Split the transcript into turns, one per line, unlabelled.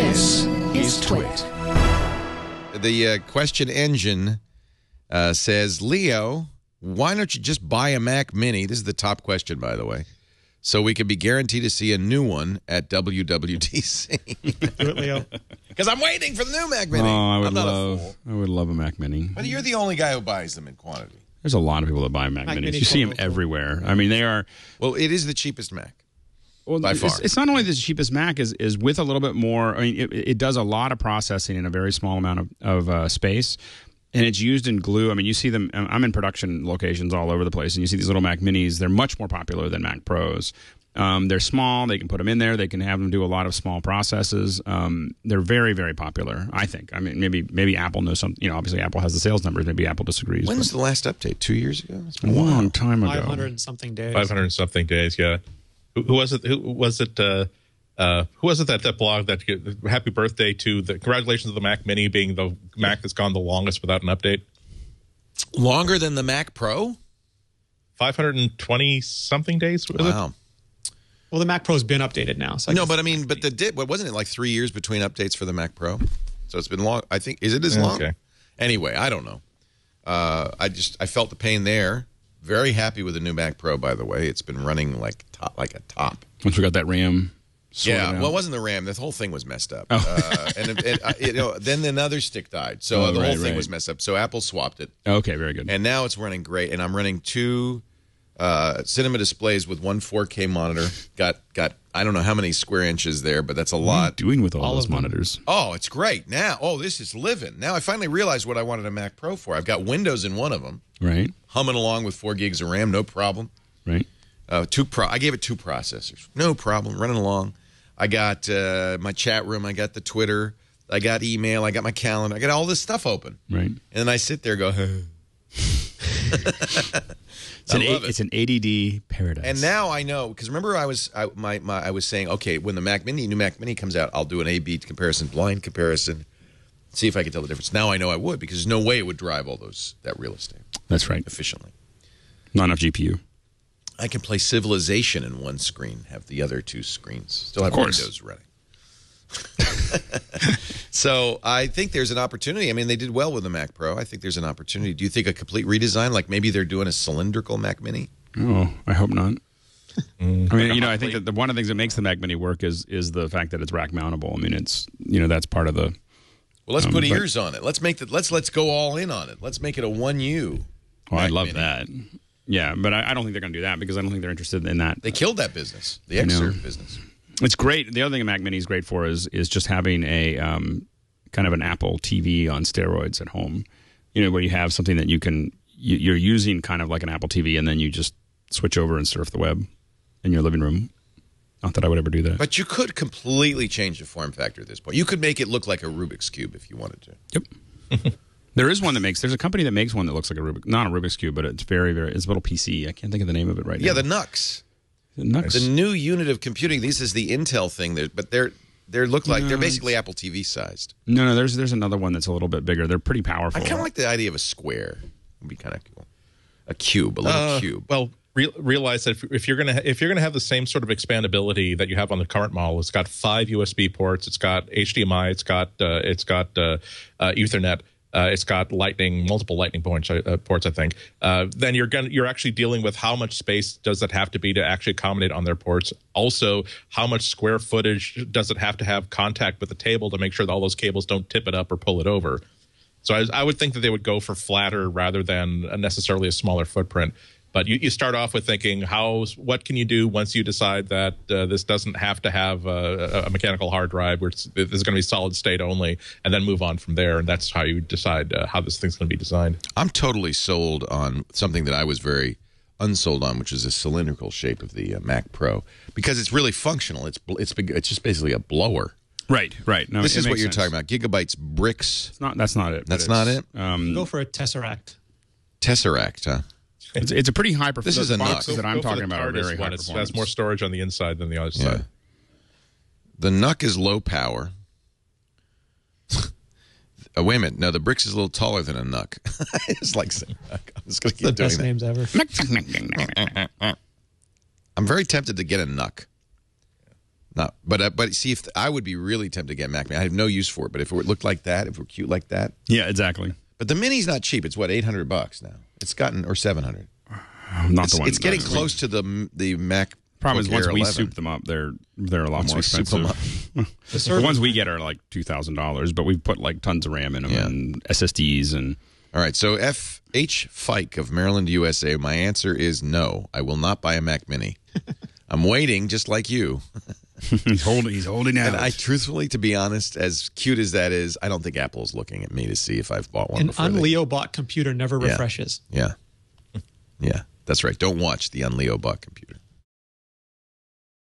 This is TWiT.
The question engine says, Leo, why don't you just buy a Mac Mini? This is the top question, by the way. So we could be guaranteed to see a new one at WWDC.
Do it, Leo.
Because I'm waiting for the new Mac Mini.
Oh, I would love a Mac Mini.
But you're the only guy who buys them in quantity.
There's a lot of people that buy Mac Minis. You see them everywhere. I mean, they are.
Well, it is the cheapest Mac.
Well,
by far.
It's not only the cheapest Mac, is with a little bit more. I mean, it does a lot of processing in a very small amount of space, and it's used in glue. I mean, you see them. I'm in production locations all over the place, and you see these little Mac Minis. They're much more popular than Mac Pros. They're small. They can put them in there. They can have them do a lot of small processes. They're very, very popular, I think. I mean, maybe Apple knows something. You know, obviously Apple has the sales numbers. Maybe Apple disagrees.
When was the last update? 2 years ago? It's been
a long time ago.
500 and something days.
500 and something days, yeah. Who was it? Who was it that blog that happy birthday to the congratulations to the Mac Mini being the Mac that's gone the longest without an update?
Longer than the Mac Pro?
520 something days.
Wow.
Well, the Mac Pro's been updated now. So
but I mean, wasn't it like 3 years between updates for the Mac Pro? So it's been long. I think, is it as long?
Okay.
Anyway, I don't know. I felt the pain there. Very happy with the new Mac Pro, by the way. It's been running like a top.
Once we got that RAM.
Yeah, well, it wasn't the RAM. The whole thing was messed up.
Oh.
Then another stick died, so the whole thing was messed up. So Apple swapped it.
Okay, very good.
And now it's running great. And I'm running two cinema displays with one 4K monitor. Got I don't know how many square inches there, but that's a lot.
What are you doing with all those monitors?
Oh, it's great. Now, this is living. Now I finally realized what I wanted a Mac Pro for. I've got Windows in one of them.
Right.
Humming along with 4 gigs of RAM, no problem.
Right.
I gave it 2 processors. No problem. Running along. I got my chat room. I got the Twitter. I got email. I got my calendar. I got all this stuff open.
Right.
And then I sit there and go,
It's an ADD paradise.
And now I know, because remember I was saying, okay, when the new Mac Mini comes out, I'll do an A/B comparison, blind comparison, see if I can tell the difference. Now I know I would, because there's no way it would drive all that real estate.
That's right.
Efficiently.
Not enough GPU.
I can play Civilization in one screen, have the other 2 screens. Still have Windows running. So I think there's an opportunity. I mean, they did well with the Mac Pro. I think there's an opportunity. Do you think a complete redesign, like maybe they're doing a cylindrical Mac Mini?
Oh, I hope not. I mean, I think that one of the things that makes the Mac Mini work is the fact that it's rack mountable. I mean, it's that's part of the.
Well, let's put ears on it. Let's go all in on it. Let's make it a 1U.
Oh, I'd love that. Yeah, but I don't think they're going to do that because I don't think they're interested in that.
They killed that business, the Xserve business.
It's great. The other thing a Mac Mini is great for is just having a kind of an Apple TV on steroids at home. Where you have something that you're using kind of like an Apple TV, and then you just switch over and surf the web in your living room. Not that I would ever do that.
But you could completely change the form factor at this point. You could make it look like a Rubik's Cube if you wanted to.
Yep. There's a company that makes one that looks like not a Rubik's Cube, but it's very, very, it's a little PC. I can't think of the name of it right now.
Yeah, the NUCs. The new unit of computing. This is the Intel thing, but they're basically Apple TV sized.
No, there's another one that's a little bit bigger. They're pretty powerful.
I kind of like the idea of a square. It'd be kind of cool. A cube, a little cube.
Well, realize that if you're gonna have the same sort of expandability that you have on the current model, it's got 5 USB ports, it's got HDMI, it's got Ethernet. It's got multiple Lightning ports, I think. Then you're actually dealing with how much space does it have to be to actually accommodate on their ports. Also, how much square footage does it have to have contact with the table to make sure that all those cables don't tip it up or pull it over. So I would think that they would go for flatter rather than necessarily a smaller footprint. But you start off with thinking, what can you do once you decide that this doesn't have to have a mechanical hard drive, where this is going to be solid state only, and then move on from there. And that's how you decide how this thing's going to be designed.
I'm totally sold on something that I was very unsold on, which is a cylindrical shape of the Mac Pro, because it's really functional. It's just basically a blower.
Right. No,
this is what you're talking about. Gigabytes bricks.
That's not it.
That's not it?
Go for a Tesseract.
Tesseract, huh?
It's a pretty high performance.
This is a
boxes
NUC.
that I'm talking about are very high performance.
It has more storage on the inside than the other side.
The NUC is low power. Wait a minute. No, the bricks is a little taller than a NUC. It's like saying NUC. I'm just going to keep doing
that.
Names ever. I'm very tempted to get a NUC. Not, but see, if I would be really tempted to get Mac Mini. I have no use for it, but if it looked like that, if it were cute like that.
Yeah, exactly.
But the Mini's not cheap. It's what, $800 now. It's gotten, or $700.
Not the one.
It's getting close to the Mac.
Problem is, once
Air
we
11.
soup them up, they're a lot
Once
more
we soup them
expensive.
up.
The ones we get are like $2,000, but we've put like tons of RAM in them and SSDs and.
All right, so F.H. Fike of Maryland, USA. My answer is no. I will not buy a Mac Mini. I'm waiting, just like you.
He's holding out.
And I, truthfully, to be honest, as cute as that is, I don't think Apple's looking at me to see if I've bought one
An
before.
un-Leo bot computer never refreshes.
Yeah, that's right. Don't watch the un-Leo bot computer.